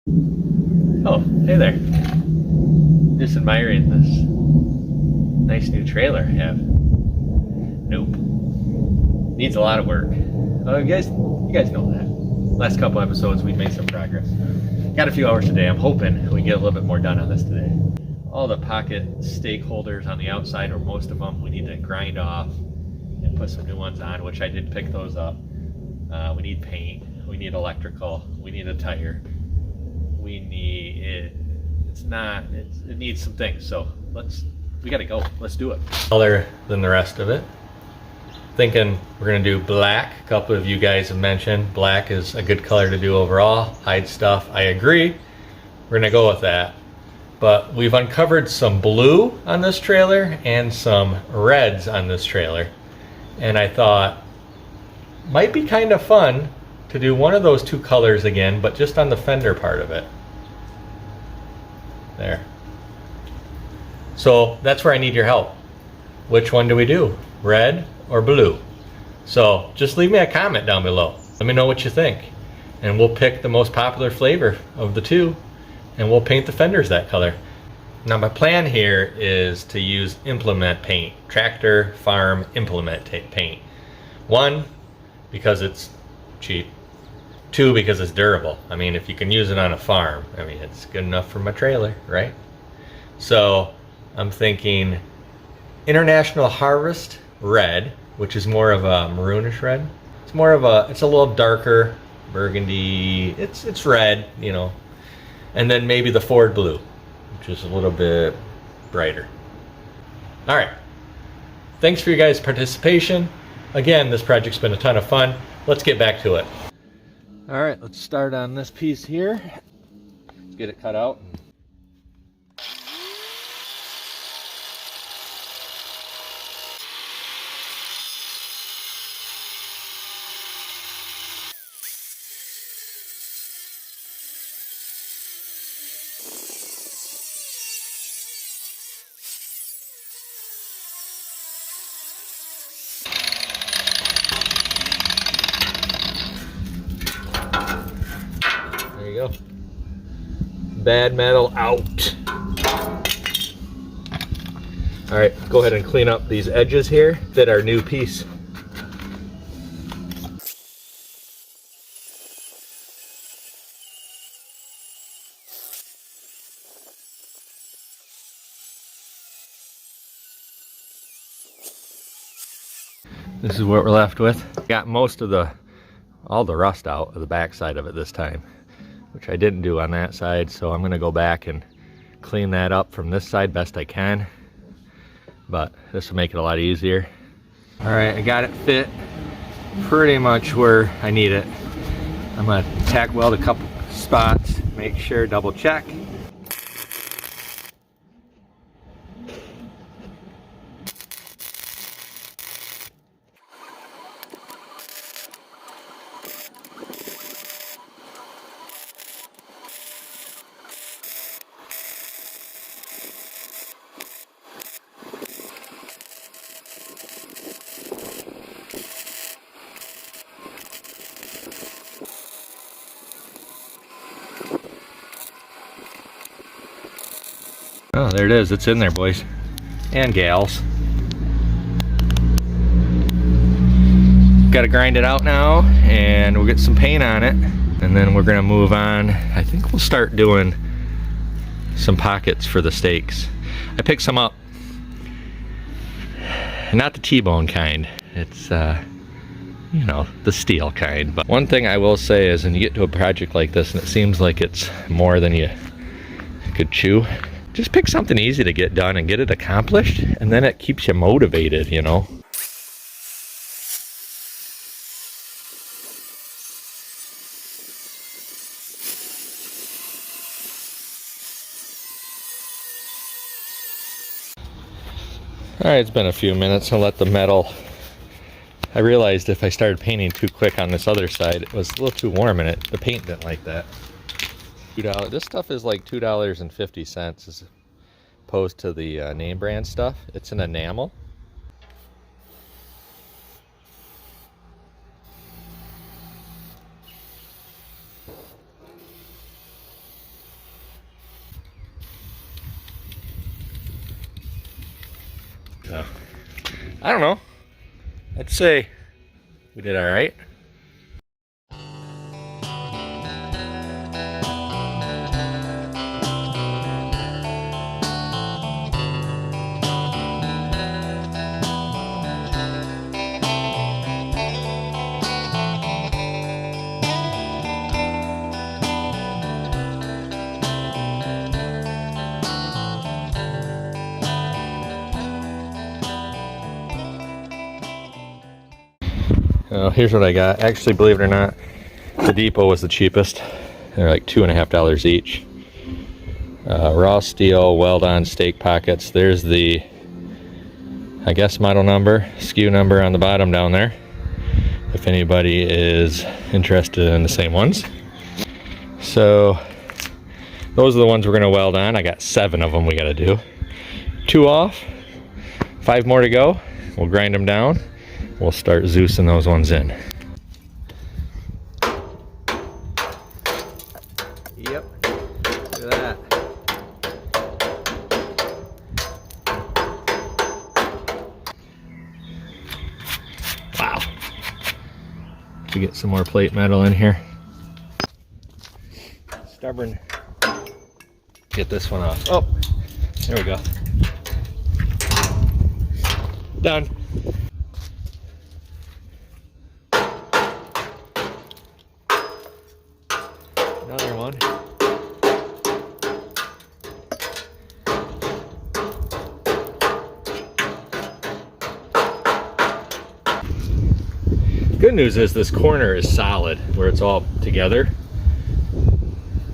Oh, hey there. Just admiring this nice new trailer I have. Nope. Needs a lot of work. You guys know that. Last couple episodes we've made some progress. Got a few hours today. I'm hoping we get a little bit more done on this today. All the pocket stake holders on the outside, or most of them, we need to grind off and put some new ones on, which I did pick those up. We need paint. We need electrical. We need a tire. We need it needs some things. So we gotta go. Let's do it. Color than the rest of it. Thinking we're gonna do black. A couple of you guys have mentioned black is a good color to do overall. Hide stuff. I agree. We're gonna go with that. But we've uncovered some blue on this trailer and some reds on this trailer. And I thought might be kind of fun to do one of those two colors again, but just on the fender part of it. There. So that's where I need your help. Which one do we do? Red or blue? So just leave me a comment down below. Let me know what you think. And we'll pick the most popular flavor of the two and we'll paint the fenders that color. Now my plan here is to use implement paint. Tractor farm implement paint. One, because it's cheap. Two, because it's durable. I mean, if you can use it on a farm, I mean, it's good enough for my trailer, right? So I'm thinking International Harvest Red, which is more of a maroonish red. It's a little darker burgundy. It's red, you know. And then maybe the Ford Blue, which is a little bit brighter. All right. Thanks for your guys' participation. Again, this project's been a ton of fun. Let's get back to it. All right, let's start on this piece here. Let's get it cut out. There you go. Bad metal out. All right, go ahead and clean up these edges here. Fit our new piece. This is what we're left with. Got most of all the rust out of the back side of it this time, which I didn't do on that side, so I'm gonna go back and clean that up from this side best I can, but this will make it a lot easier. All right, I got it fit pretty much where I need it. I'm gonna tack weld a couple spots, make sure, double check. Oh, there it is. It's in there, boys and gals. Got to grind it out now, and we'll get some paint on it, and then we're gonna move on. I think we'll start doing some pockets for the stakes. I picked some up, not the T-bone kind. It's you know, the steel kind. But one thing I will say is, when you get to a project like this and it seems like it's more than you could chew, just pick something easy to get done and get it accomplished, and then it keeps you motivated, you know. All right, it's been a few minutes. I'll let the metal. I realized if I started painting too quick on this other side, it was a little too warm and the paint didn't like that. $2. This stuff is like $2.50 as opposed to the name brand stuff. It's an enamel. So, I don't know. I'd say we did all right. Here's what I got. Actually, believe it or not, the Depot was the cheapest. They're like $2.50 each. Raw steel, weld-on stake pockets. There's the, I guess, model number, SKU number on the bottom down there, if anybody is interested in the same ones. So those are the ones we're going to weld on. I got 7 of them we got to do. 2 off, 5 more to go. We'll grind them down. We'll start Zeusing those ones in. Yep, look at that. Wow. To get some more plate metal in here. Stubborn. Get this one off. Oh, there we go. Done. Another one. Good news is this corner is solid where it's all together.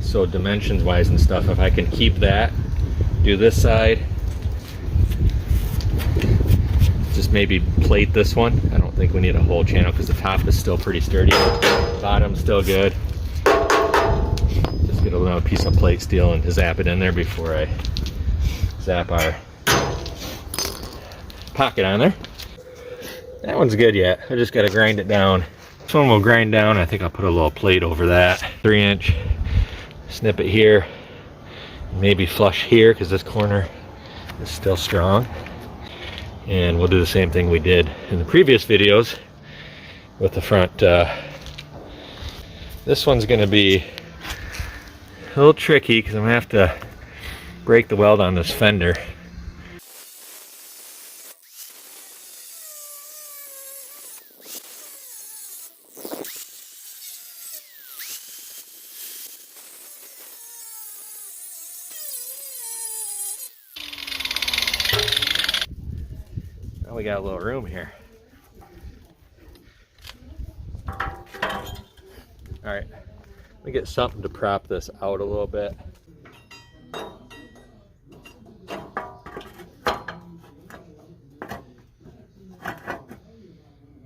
So dimensions wise and stuff, if I can keep that, do this side, just maybe plate this one. I don't think we need a whole channel because the top is still pretty sturdy. Bottom's still good. Just get a little piece of plate steel and zap it in there before I zap our pocket on there. That one's good yet. I just got to grind it down. This one will grind down. I think I'll put a little plate over that. 3-inch. Snip it here. Maybe flush here because this corner is still strong. And we'll do the same thing we did in the previous videos with the front. This one's going to be a little tricky because I'm going to have to break the weld on this fender. Now we got a little room here. All right, let me get something to prop this out a little bit. There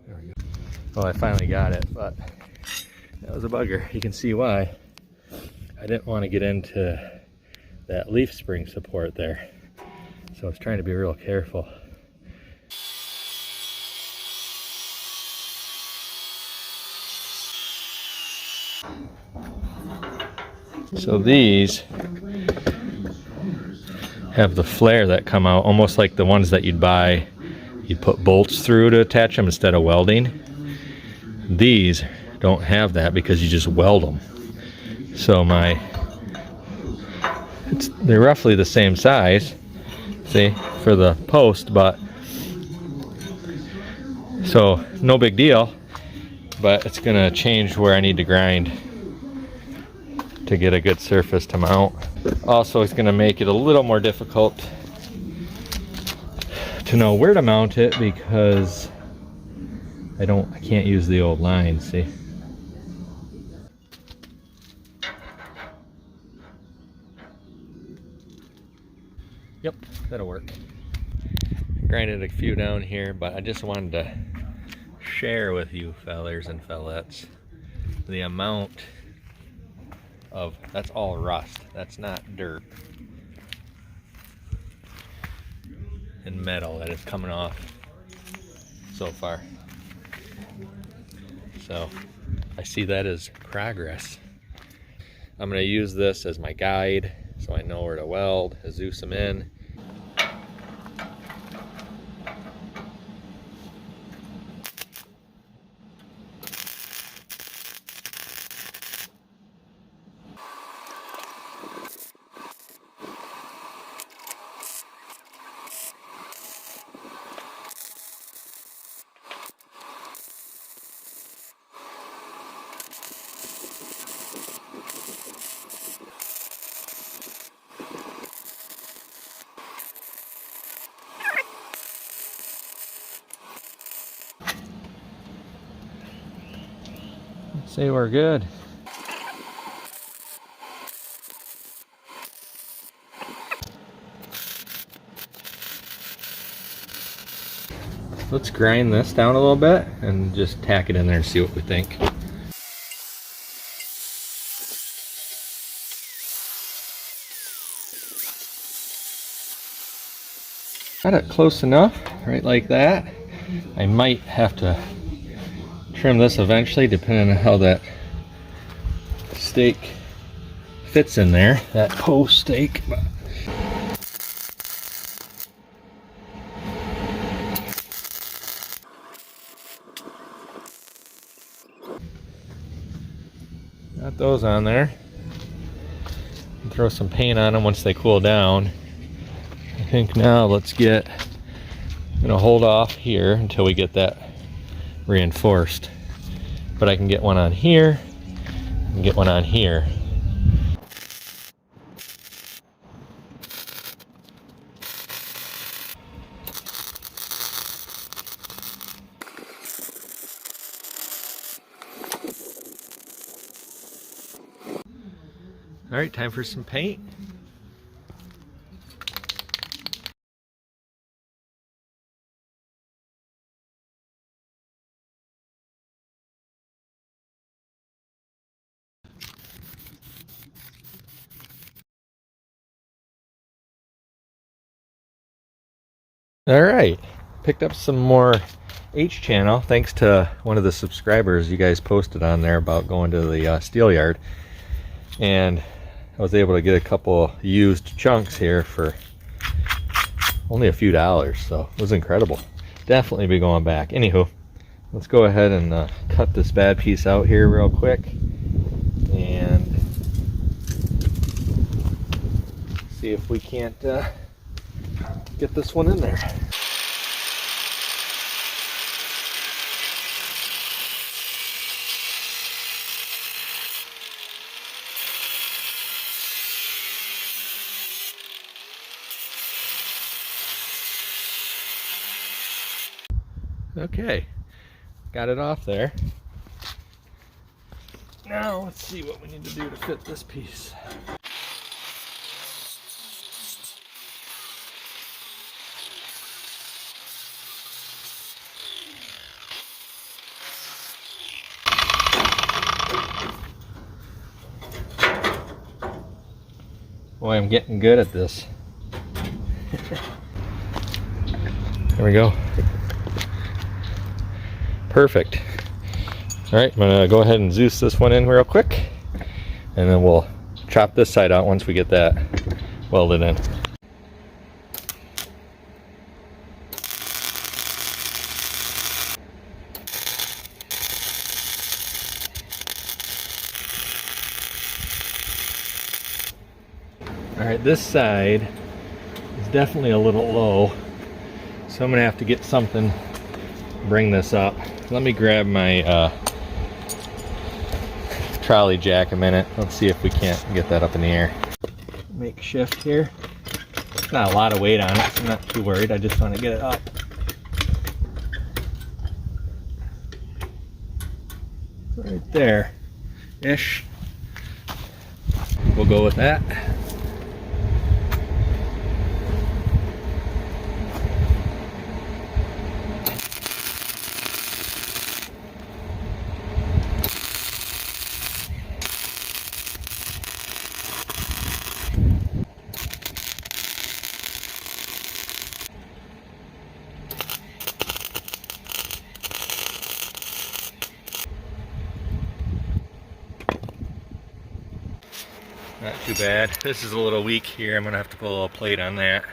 we go. Well, I finally got it, but that was a bugger. You can see why. I didn't want to get into that leaf spring support there, so I was trying to be real careful. So these have the flare that come out almost like the ones that you'd buy, you'd put bolts through to attach them instead of welding. These don't have that because you just weld them. So they're roughly the same size, see, for the post, but so no big deal, but it's gonna change where I need to grind to get a good surface to mount. Also, it's going to make it a little more difficult to know where to mount it because I can't use the old line, see? Yep, that'll work. Grinded a few down here, but I just wanted to share with you fellers and fellettes the amount of, that's all rust, that's not dirt and metal that is coming off so far. So I see that as progress. I'm going to use this as my guide so I know where to weld, Zeus them in. Say we're good. Let's grind this down a little bit and just tack it in there and see what we think. Got it close enough, right like that. I might have to trim this eventually depending on how that stake fits in there, that post stake. Got those on there. And throw some paint on them once they cool down. I think now let's get, I'm gonna hold off here until we get that reinforced. But I can get one on here and get one on here. All right, time for some paint. All right, picked up some more H channel thanks to one of the subscribers. You guys posted on there about going to the steel yard, and I was able to get a couple used chunks here for only a few dollars, so it was incredible. Definitely be going back. Anywho, let's go ahead and cut this bad piece out here real quick and see if we can't get this one in there. Okay, got it off there. Now let's see what we need to do to fit this piece. Boy, I'm getting good at this. There we go. Perfect. All right, I'm gonna go ahead and Zeus this one in real quick, and then we'll chop this side out once we get that welded in. All right, this side is definitely a little low, so I'm gonna have to get something to bring this up. Let me grab my trolley jack a minute. Let's see if we can't get that up in the air. Makeshift here. It's not a lot of weight on it, so I'm not too worried. I just want to get it up. Right there-ish. We'll go with that. Not too bad. This is a little weak here. I'm gonna have to put a little plate on that.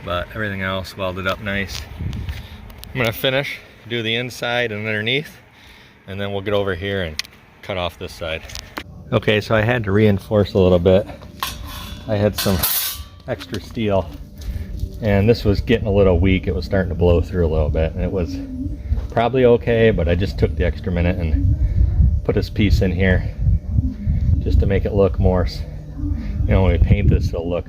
But everything else welded up nice. I'm gonna finish, do the inside and underneath, and then we'll get over here and cut off this side. Okay, so I had to reinforce a little bit. I had some extra steel, and this was getting a little weak. It was starting to blow through a little bit, and it was probably okay, but I just took the extra minute and put this piece in here just to make it look more, you know, when we paint this, it'll look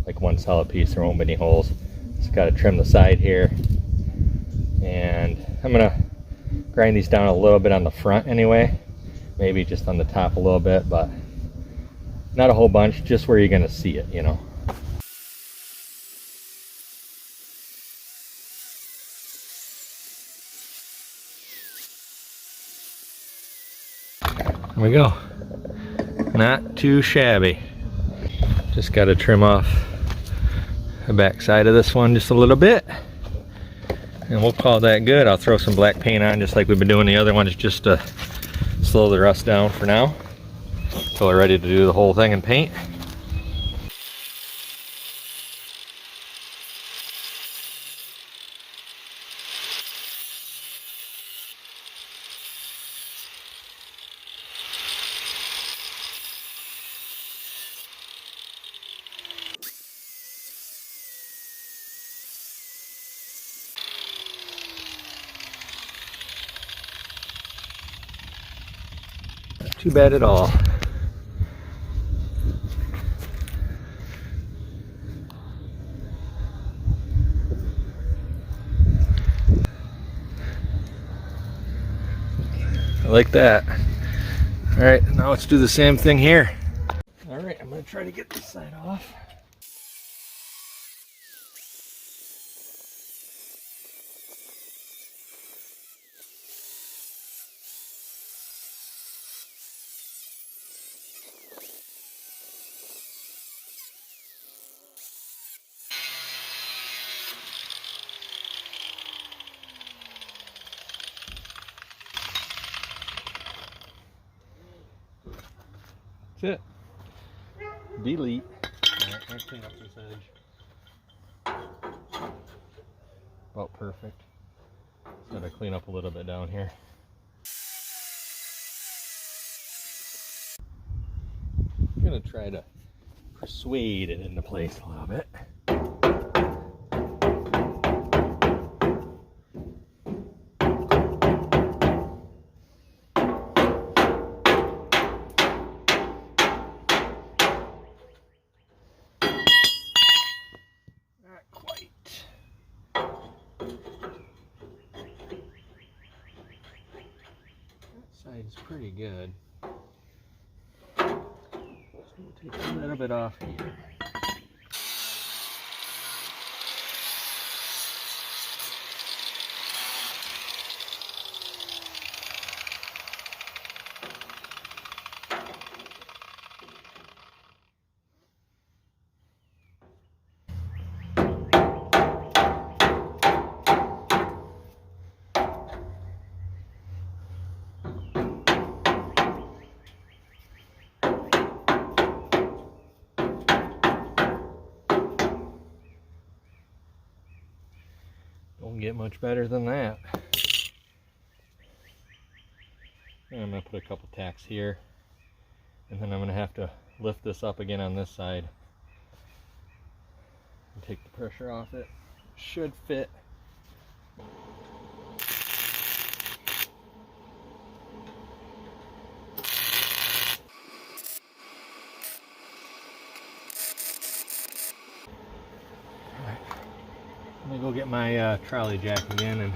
like one solid piece. There won't be any holes. Just got to trim the side here, and I'm gonna grind these down a little bit on the front anyway. Maybe just on the top a little bit, but not a whole bunch, just where you're gonna see it, you know. There we go. Not too shabby. Just got to trim off the back side of this one just a little bit, and we'll call that good. I'll throw some black paint on just like we've been doing the other ones, just to slow the rust down for now until we're ready to do the whole thing in paint. Not too bad at all. I like that. All right, now let's do the same thing here. All right, I'm gonna try to get this side off. That's it. Delete. Alright, let's clean up this edge. About perfect. Just gotta clean up a little bit down here. I'm gonna try to persuade it into place a little bit. Side's pretty good. So we'll take a little bit off here. Don't get much better than that. And I'm going to put a couple tacks here, and then I'm going to have to lift this up again on this side and take the pressure off it. Should fit. I'm gonna go get my trolley jack again and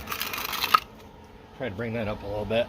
try to bring that up a little bit.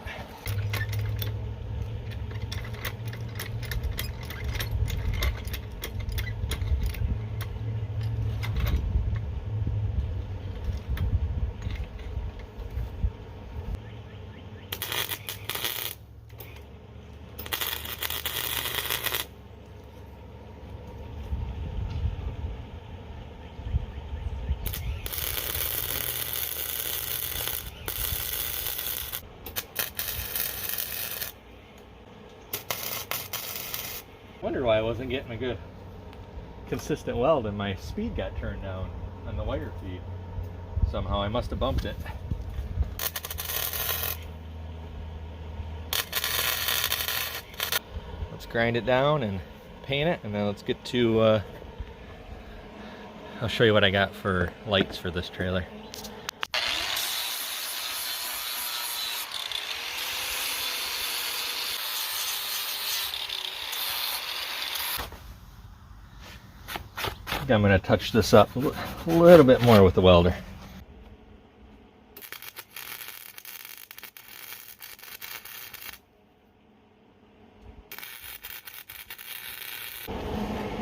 Wonder why I wasn't getting a good consistent weld and my speed got turned down on the wire feed. Somehow I must have bumped it. Let's grind it down and paint it, and then let's get to I'll show you what I got for lights for this trailer. I'm going to touch this up a little bit more with the welder.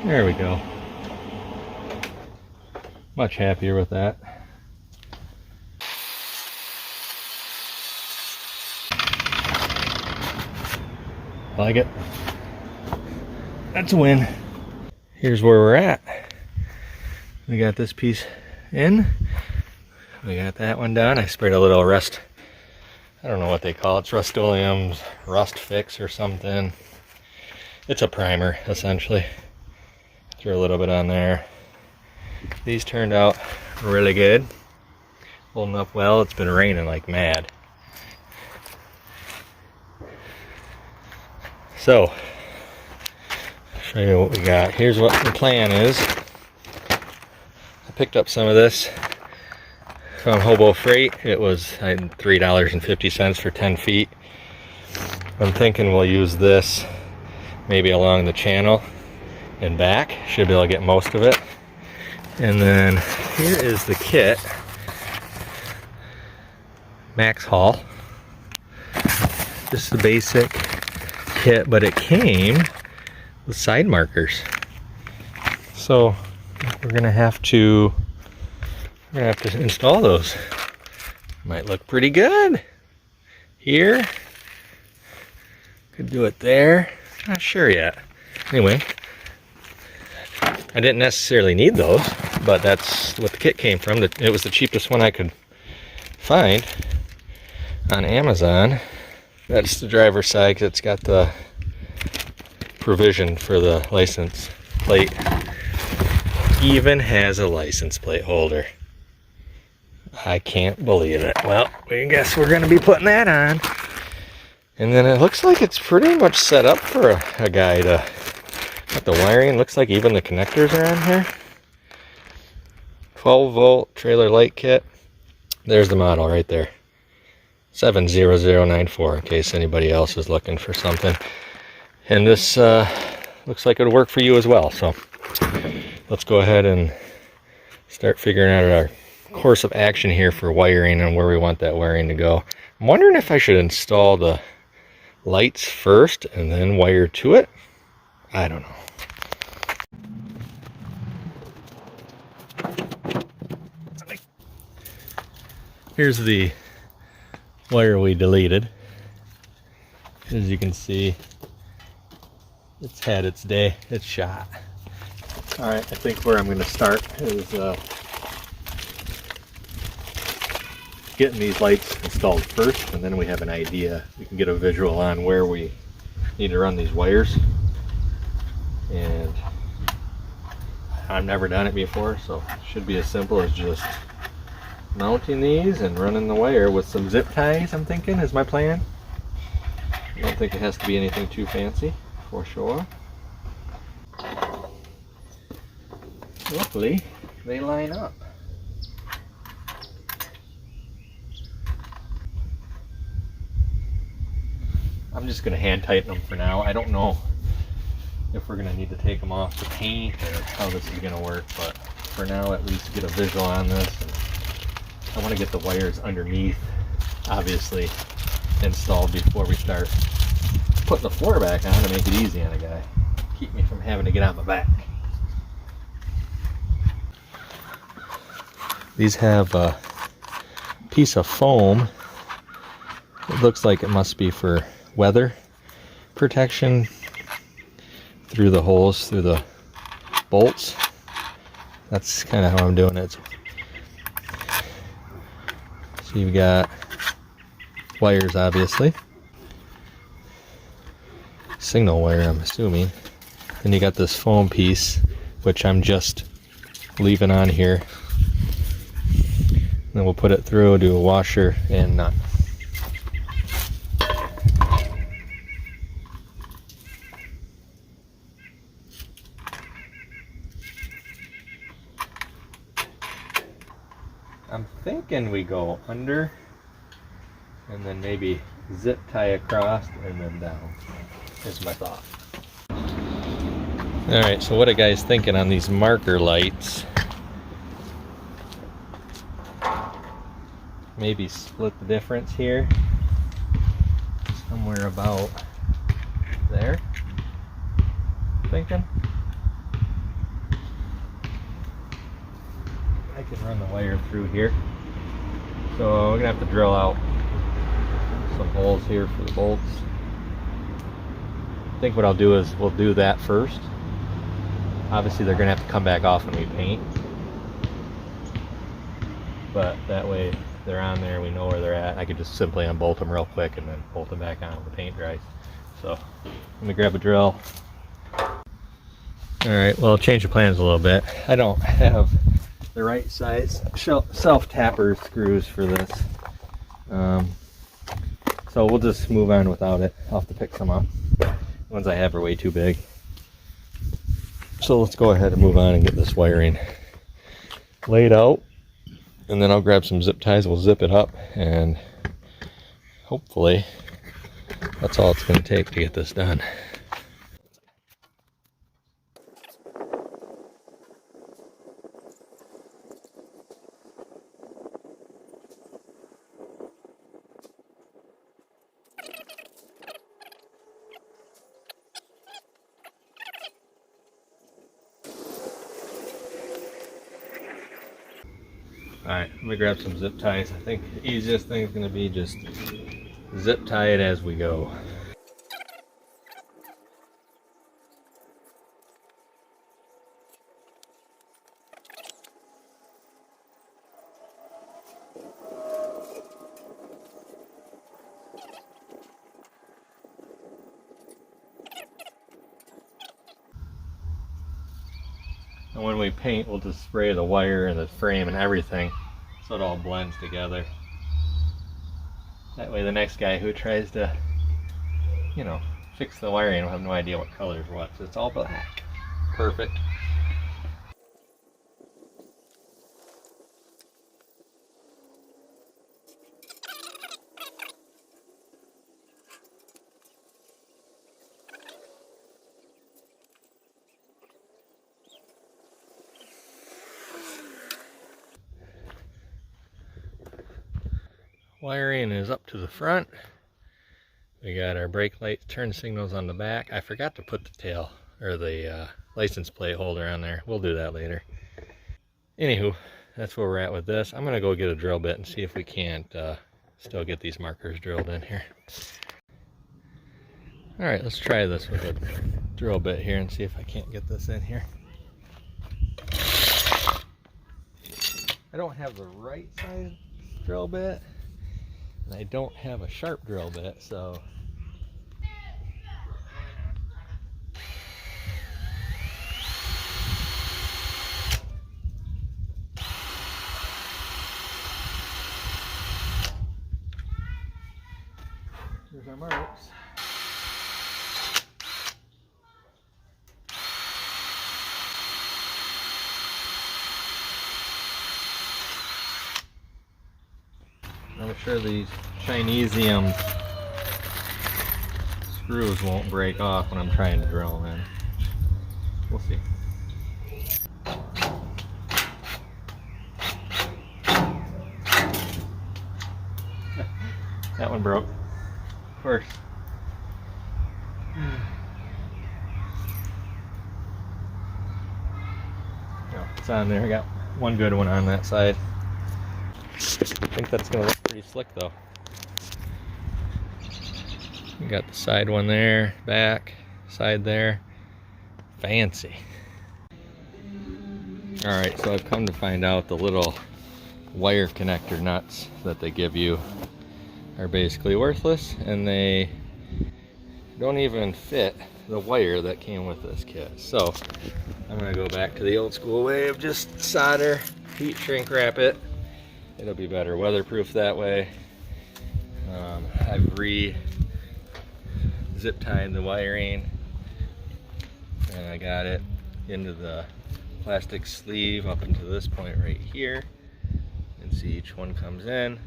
There we go. Much happier with that. Like it. That's a win. Here's where we're at. We got this piece in. We got that one done. I sprayed a little rust. I don't know what they call it. It's Rust-Oleum's Rust Fix or something. It's a primer, essentially. Threw a little bit on there. These turned out really good. Holding up well. It's been raining like mad. So, show you what we got. Here's what the plan is. I picked up some of this from Hobo Freight. It was $3.50 for 10 feet. I'm thinking we'll use this maybe along the channel and back. Should be able to get most of it. And then here is the kit. Max Haul. This is the basic kit, but it came with side markers. So we're gonna have to install those. Might look pretty good here. Could do it there. Not sure yet. Anyway, I didn't necessarily need those, but that's what the kit came from. It was the cheapest one I could find on Amazon. That's the driver's side because it's got the provision for the license plate. Even has a license plate holder. I can't believe it. Well, I guess we're going to be putting that on. And then it looks like it's pretty much set up for a guy to... Got the wiring. Looks like even the connectors are on here. 12 volt trailer light kit. There's the model right there. 70094 in case anybody else is looking for something. And this looks like it'll work for you as well. So let's go ahead and start figuring out our course of action here for wiring and where we want that wiring to go. I'm wondering if I should install the lights first and then wire to it. I don't know. Here's the wire we deleted. As you can see, it's had its day. It's shot. All right, I think where I'm going to start is getting these lights installed first, and then we have an idea. We can get a visual on where we need to run these wires. And I've never done it before, so it should be as simple as just mounting these and running the wire with some zip ties, I'm thinking, is my plan. I don't think it has to be anything too fancy, for sure. Luckily, they line up. I'm just going to hand tighten them for now. I don't know if we're going to need to take them off to paint or how this is going to work, but for now at least get a visual on this. And I want to get the wires underneath, obviously, installed before we start putting the floor back on to make it easy on a guy. Keep me from having to get on my back. These have a piece of foam. It looks like it must be for weather protection through the holes, through the bolts. That's kind of how I'm doing it. So you've got wires, obviously. Signal wire, I'm assuming. Then you got this foam piece, which I'm just leaving on here. Then we'll put it through, do a washer and nut. I'm thinking we go under and then maybe zip tie across and then down. Is my thought. Alright, so what are guys thinking on these marker lights? Maybe split the difference here. Somewhere about there. Thinking. can run the wire through here. So we're gonna have to drill out some holes here for the bolts. I think what I'll do is we'll do that first. Obviously they're gonna have to come back off when we paint, but that way they're on there, we know where they're at. I could just simply unbolt them real quick and then bolt them back on when the paint dries. So let me grab a drill. All right, well, change the plans a little bit. I don't have the right size self-tapper screws for this. So we'll just move on without it. I'll have to pick some up. The ones I have are way too big. So let's go ahead and move on and get this wiring laid out. And then I'll grab some zip ties, we'll zip it up, and hopefully that's all it's going to take to get this done. Alright, let me grab some zip ties. I think the easiest thing is going to be just zip tie it as we go. And when we paint, we'll just spray the wire and the frame and everything so it all blends together. That way the next guy who tries to, you know, fix the wiring will have no idea what color is what. So it's all black. Perfect. Wiring is up to the front. We got our brake lights, turn signals on the back. I forgot to put the tail or the license plate holder on there. We'll do that later. Anywho, that's where we're at with this. I'm gonna go get a drill bit and see if we can't still get these markers drilled in here. All right, let's try this with a drill bit here and see if I can't get this in here. I don't have the right size drill bit. And I don't have a sharp drill bit, so there's our marks. I'm sure these Chinesium screws won't break off when I'm trying to drill them in. We'll see. That one broke. Of course. No, it's on there. I got one good one on that side. I think that's going to look pretty slick though. You got the side one there, back, side there. Fancy. Alright, so I've come to find out the little wire connector nuts that they give you are basically worthless, and they don't even fit the wire that came with this kit. So I'm going to go back to the old school way of just solder, heat shrink wrap it. It'll be better weatherproof that way. I've zip tied the wiring, and I got it into the plastic sleeve up into this point right here. And see each one comes in.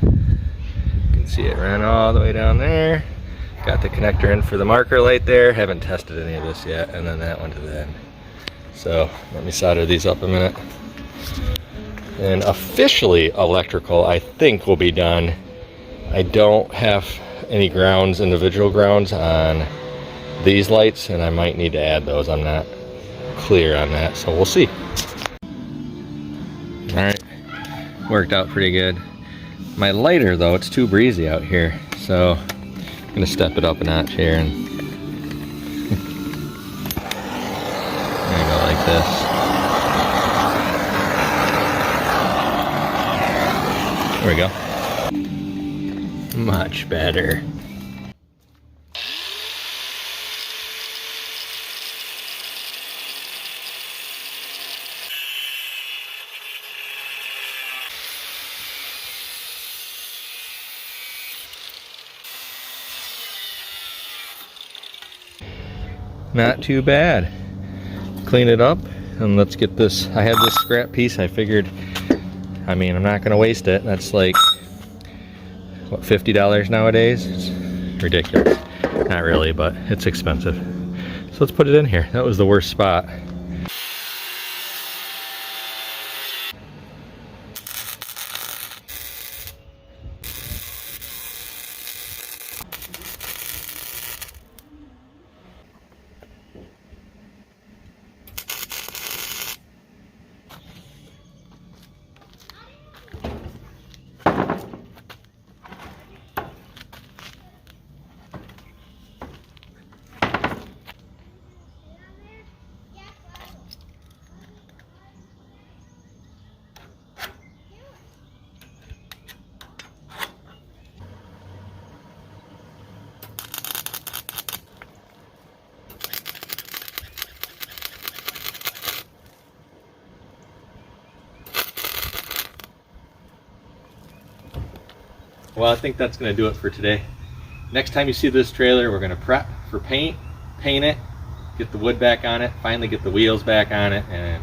You can see it run all the way down there. Got the connector in for the marker light there. Haven't tested any of this yet, and then that one to the end. So let me solder these up a minute. And officially electrical, I think, will be done. I don't have any grounds, individual grounds on these lights, and I might need to add those. I'm not clear on that, so we'll see. worked out pretty good. My lighter though, it's too breezy out here, so I'm gonna step it up a notch here and I'm gonna go like this. There we go. Much better. Not too bad. Clean it up and let's get this. I had this scrap piece. I figured, I mean, I'm not gonna waste it. That's like, what, $50 nowadays? It's ridiculous. Not really, but it's expensive. So let's put it in here. That was the worst spot. Well, I think that's going to do it for today. Next time you see this trailer, we're going to prep for paint it, get the wood back on it, finally get the wheels back on it, and